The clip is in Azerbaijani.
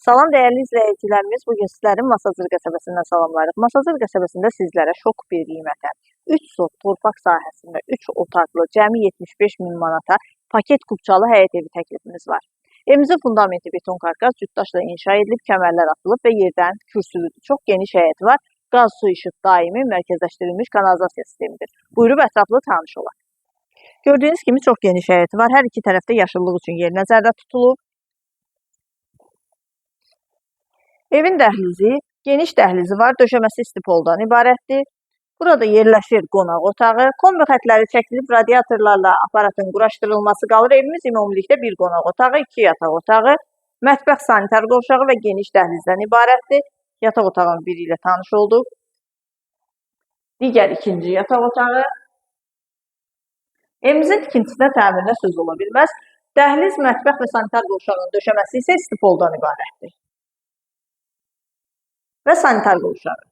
Salam dəyərli izləyicilərimiz, bugün sizlərin Masazır qəsəbəsindən salamlarıq. Masazır qəsəbəsində sizlərə şok bir qiymətə 3 sot torpaq sahəsində 3 otaqlı cəmi 75 min manata paket kubçalı həyət evi təklifimiz var. Evimizin fundamenti beton karkas cütdaşla inşa edilib, kəmərlər atılıb və yerdən kürsülüdür. Çox geniş həyəti var. Qaz, su, işıq daimi mərkəzləşdirilmiş kanalizasiya sistemidir. Buyurub ətraflı tanış olaq. Gördüyünüz kimi çox geniş həyəti var. Hər iki tərəfdə yaşıllıq üçün yer nəzərdə tutulub. Evin dəhlizi, geniş dəhlizi var, döşəməsi istipoldan ibarətdir. Burada yerləşir qonaq otağı, kombi xətləri çəkilib, radiatorlarla aparatın quraşdırılması qalır. Evimiz ümumilikdə bir qonaq otağı, 2 yataq otağı, mətbəx sanitar qovşağı və geniş dəhlizdən ibarətdir. Yataq otağının biri ilə tanış olduq. Digər ikinci yataq otağı. Evimizin tikintisinə, təmirinə söz ola bilməz. Dəhliz, mətbəx və sanitar qovşağının döşəməsi isə istipoldan ibarətdir. Və sanitar qovşağı.